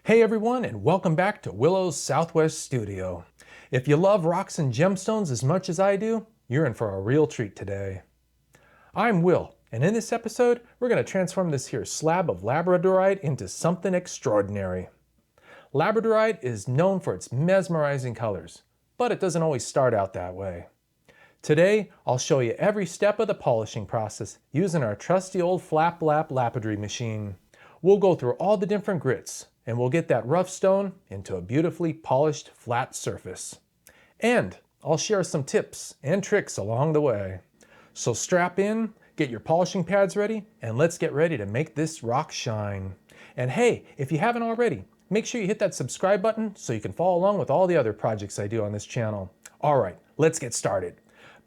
Hey everyone, and welcome back to Willow's Southwest Studio. If you love rocks and gemstones as much as I do, you're in for a real treat today. I'm Will, and in this episode, we're going to transform this here slab of Labradorite into something extraordinary. Labradorite is known for its mesmerizing colors, but it doesn't always start out that way. Today, I'll show you every step of the polishing process using our trusty old flap lap Lapidary machine. We'll go through all the different grits, and we'll get that rough stone into a beautifully polished flat surface. And I'll share some tips and tricks along the way. So strap in, get your polishing pads ready, and let's get ready to make this rock shine. And hey, if you haven't already, make sure you hit that subscribe button so you can follow along with all the other projects I do on this channel. All right, let's get started.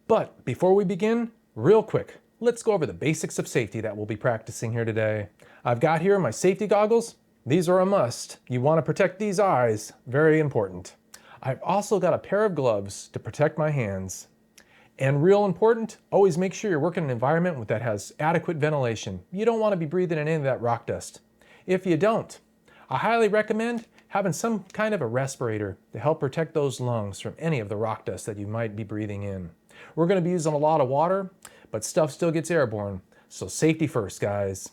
But before we begin, real quick, let's go over the basics of safety that we'll be practicing here today. I've got here my safety goggles. These are a must. You want to protect these eyes, very important. I've also got a pair of gloves to protect my hands. And real important, always make sure you're working in an environment that has adequate ventilation. You don't want to be breathing in any of that rock dust. If you don't, I highly recommend having some kind of a respirator to help protect those lungs from any of the rock dust that you might be breathing in. We're going to be using a lot of water, but stuff still gets airborne, so safety first, guys.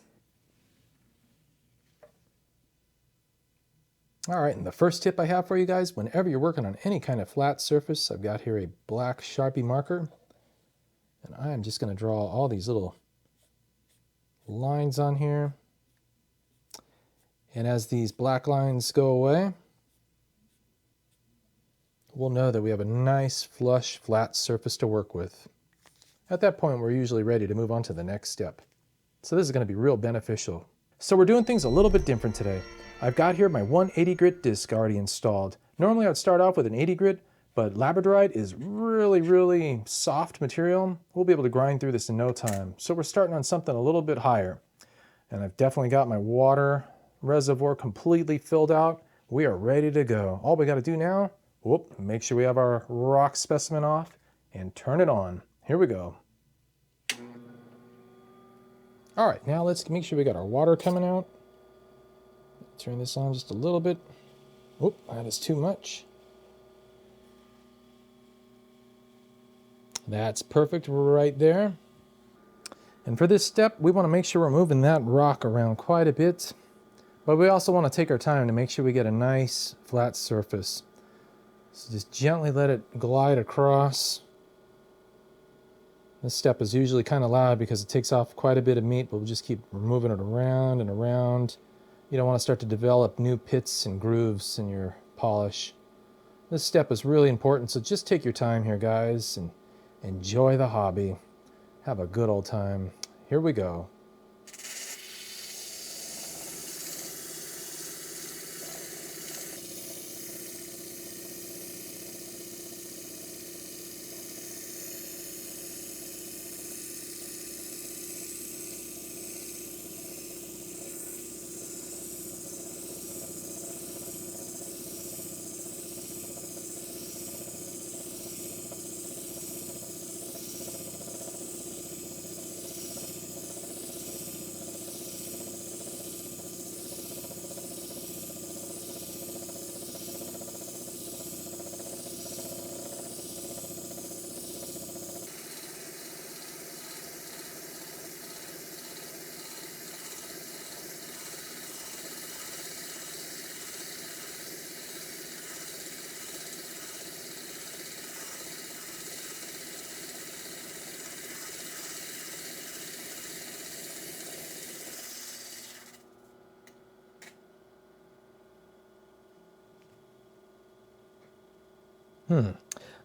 All right, and the first tip I have for you guys, whenever you're working on any kind of flat surface, I've got here a black Sharpie marker, and I am just going to draw all these little lines on here. And as these black lines go away, we'll know that we have a nice, flush, flat surface to work with. At that point, we're usually ready to move on to the next step. So this is going to be real beneficial. So we're doing things a little bit different today. I've got here my 180 grit disc already installed. Normally I'd start off with an 80 grit, but Labradorite is really soft material. We'll be able to grind through this in no time. So we're starting on something a little bit higher. And I've definitely got my water reservoir completely filled out. We are ready to go. All we got to do now, make sure we have our rock specimen off and turn it on. Here we go. All right, now let's make sure we got our water coming out. Turn this on just a little bit. Oop, that is too much. That's perfect right there. And for this step, we want to make sure we're moving that rock around quite a bit. But we also want to take our time to make sure we get a nice flat surface. So just gently let it glide across. This step is usually kind of loud because it takes off quite a bit of meat, but we'll just keep moving it around and around. You don't want to start to develop new pits and grooves in your polish. This step is really important, so just take your time here, guys, and enjoy the hobby. Have a good old time. Here we go.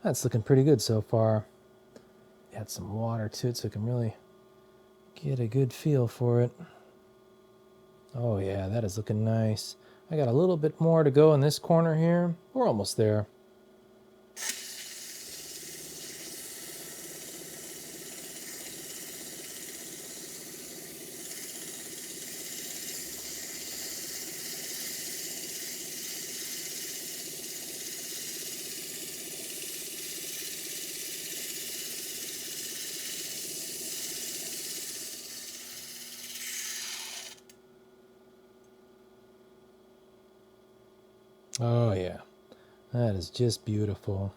That's looking pretty good so far. Add some water to it so I can really get a good feel for it. Oh yeah, that is looking nice. I got a little bit more to go in this corner here. We're almost there. Oh yeah, that is just beautiful.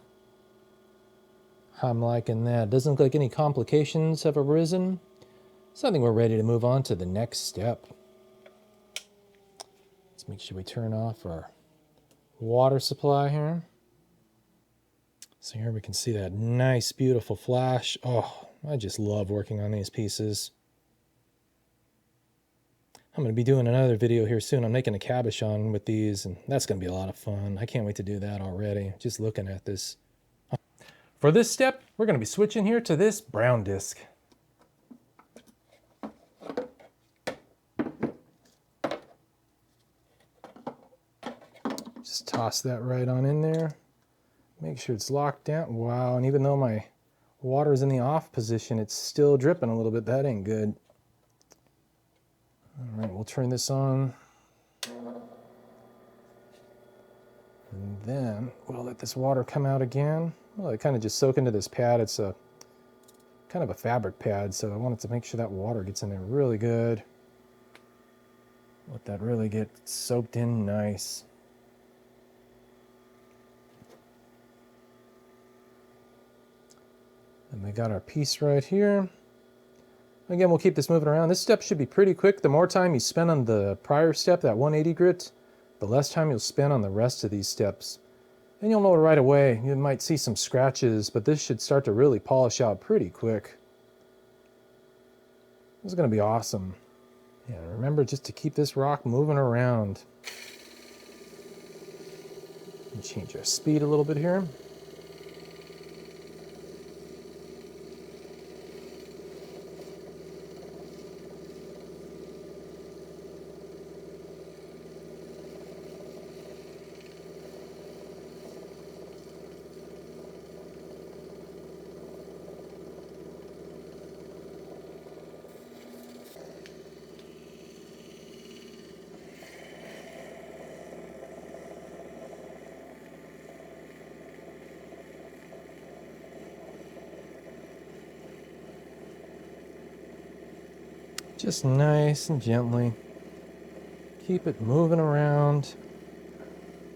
I'm liking that. Doesn't look like any complications have arisen. So I think we're ready to move on to the next step. Let's make sure we turn off our water supply here. So here we can see that nice, beautiful flash. Oh, I just love working on these pieces. I'm going to be doing another video here soon. I'm making a cabochon with these, and that's going to be a lot of fun. I can't wait to do that already, just looking at this. For this step, we're going to be switching here to this brown disc. Just toss that right on in there. Make sure it's locked down. Wow, and even though my water's in the off position, it's still dripping a little bit. That ain't good. All right, we'll turn this on. And then we'll let this water come out again. Well, it kind of just soak into this pad. It's a kind of a fabric pad, so I wanted to make sure that water gets in there really good. Let that really get soaked in nice. And we got our piece right here. Again, we'll keep this moving around. This step should be pretty quick. The more time you spend on the prior step, that 180 grit, the less time you'll spend on the rest of these steps. And you'll know right away. You might see some scratches, but this should start to really polish out pretty quick. This is going to be awesome. Yeah, remember just to keep this rock moving around. And change our speed a little bit here. Just nice and gently. Keep it moving around.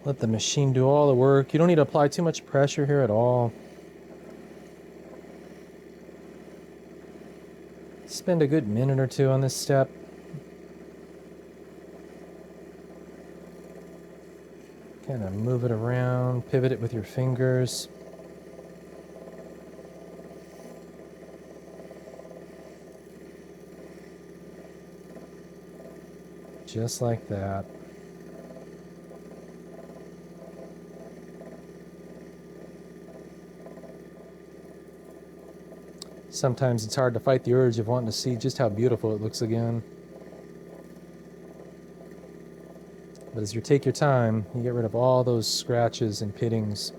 Let the machine do all the work. You don't need to apply too much pressure here at all. Spend a good minute or two on this step. Kind of move it around, pivot it with your fingers. Just like that. Sometimes it's hard to fight the urge of wanting to see just how beautiful it looks again. But as you take your time, you get rid of all those scratches and pittings.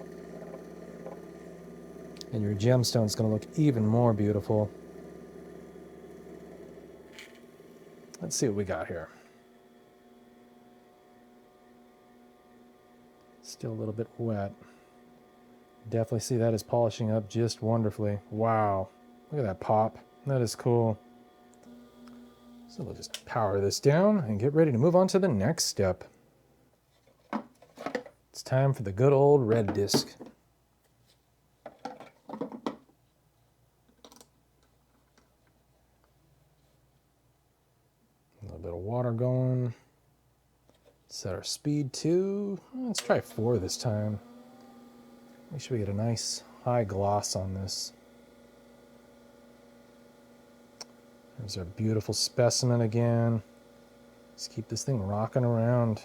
And your gemstone is going to look even more beautiful. Let's see what we got here. Still a little bit wet. Definitely see that is polishing up just wonderfully. Wow. Look at that pop. That is cool. So we'll just power this down and get ready to move on to the next step. It's time for the good old red disc. A little bit of water going. Set our speed to, let's try 4 this time. Make sure we get a nice high gloss on this. There's our beautiful specimen again. Let's keep this thing rocking around.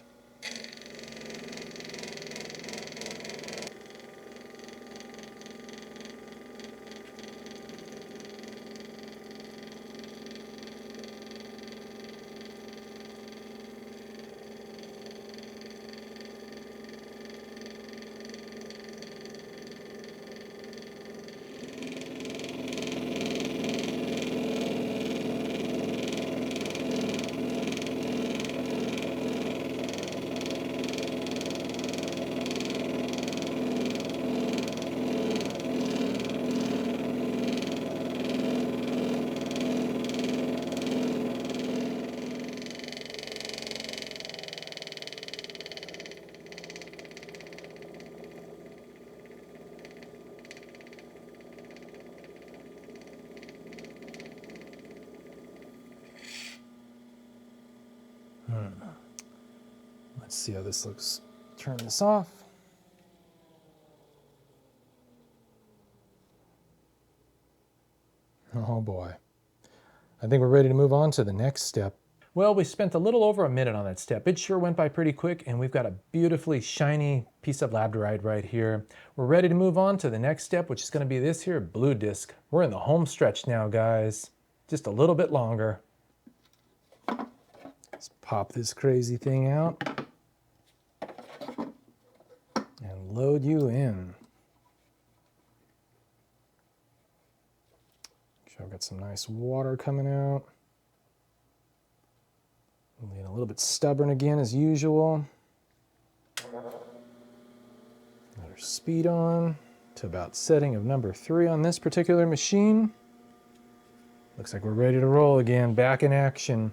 Let's see how this looks. Turn this off. Oh boy. I think we're ready to move on to the next step. Well, we spent a little over a minute on that step. It sure went by pretty quick, and we've got a beautifully shiny piece of labradorite right here. We're ready to move on to the next step, which is going to be this here blue disc. We're in the home stretch now, guys. Just a little bit longer. Let's pop this crazy thing out and load you in. I've got some nice water coming out. I'm getting a little bit stubborn again as usual. Let our speed on to about setting of number 3 on this particular machine. Looks like we're ready to roll again, back in action.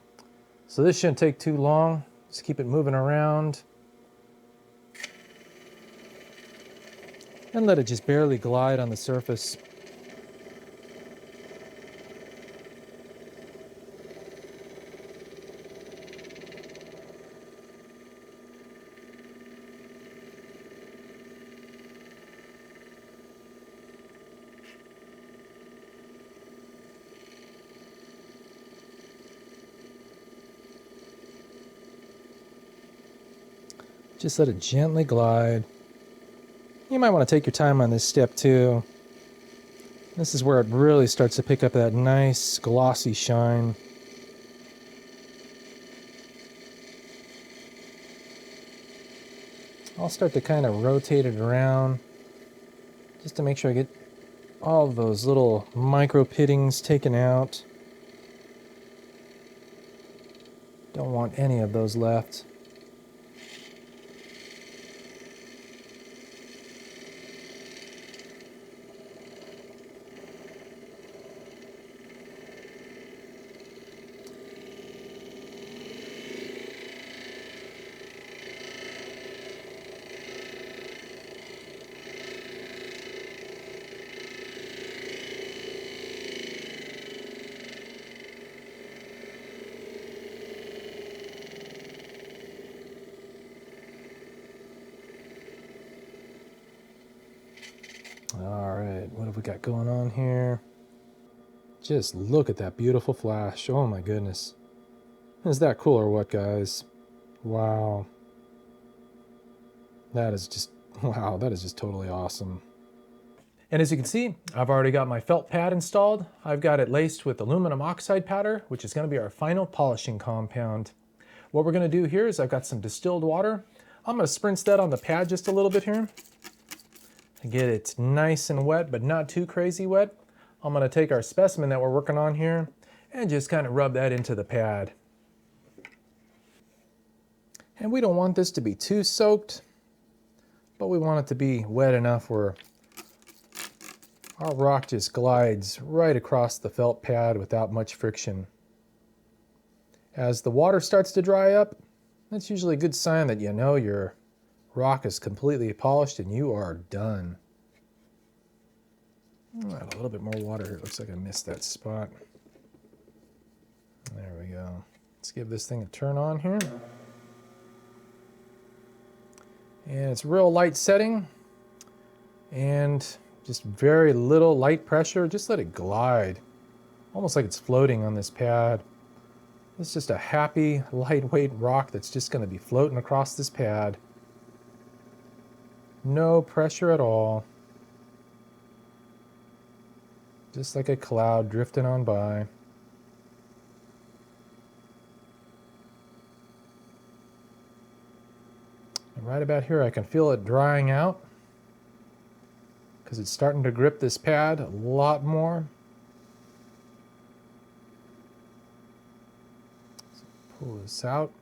So this shouldn't take too long. Just keep it moving around. And let it just barely glide on the surface. Just let it gently glide. You might want to take your time on this step too. This is where it really starts to pick up that nice glossy shine. I'll start to kind of rotate it around just to make sure I get all of those little micro pittings taken out. Don't want any of those left. All right, what have we got going on here? Just look at that beautiful flash. Oh my goodness. Is that cool or what, guys? Wow. That is just, wow, that is just totally awesome. And as you can see, I've already got my felt pad installed. I've got it laced with aluminum oxide powder, which is going to be our final polishing compound. What we're going to do here is I've got some distilled water. I'm going to spritz that on the pad just a little bit here to get it nice and wet, but not too crazy wet. I'm going to take our specimen that we're working on here and just kind of rub that into the pad. And we don't want this to be too soaked, but we want it to be wet enough where our rock just glides right across the felt pad without much friction. As the water starts to dry up, that's usually a good sign that you know your rock is completely polished and you are done. I'll add a little bit more water here. It looks like I missed that spot. There we go. Let's give this thing a turn on here. And it's real light setting and just very little light pressure. Just let it glide, almost like it's floating on this pad. It's just a happy, lightweight rock that's just going to be floating across this pad. No pressure at all. Just like a cloud drifting on by. And right about here I can feel it drying out because it's starting to grip this pad a lot more. So pull this out.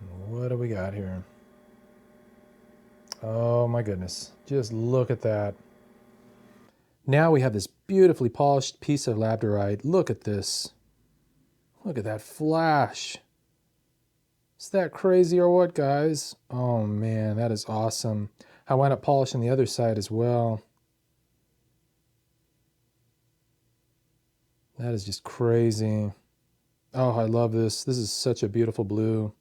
And what do we got here? Oh my goodness, just look at that. Now we have this beautifully polished piece of labradorite. Look at this. Look at that flash. Is that crazy or what, guys? Oh man, that is awesome. I wound up polishing the other side as well. That is just crazy. Oh, I love this. This is such a beautiful blue.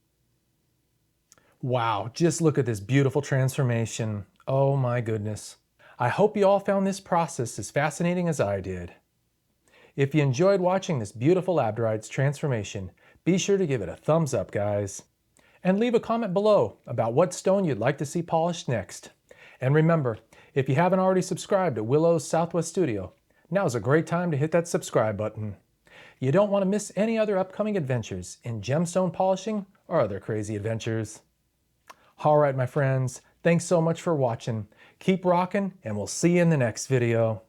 Wow, just look at this beautiful transformation. Oh my goodness. I hope you all found this process as fascinating as I did. If you enjoyed watching this beautiful Labradorite's transformation, be sure to give it a thumbs up, guys. And leave a comment below about what stone you'd like to see polished next. And remember, if you haven't already subscribed to Willow's Southwest Studio, now's a great time to hit that subscribe button. You don't want to miss any other upcoming adventures in gemstone polishing or other crazy adventures. Alright my friends, thanks so much for watching. Keep rocking and we'll see you in the next video.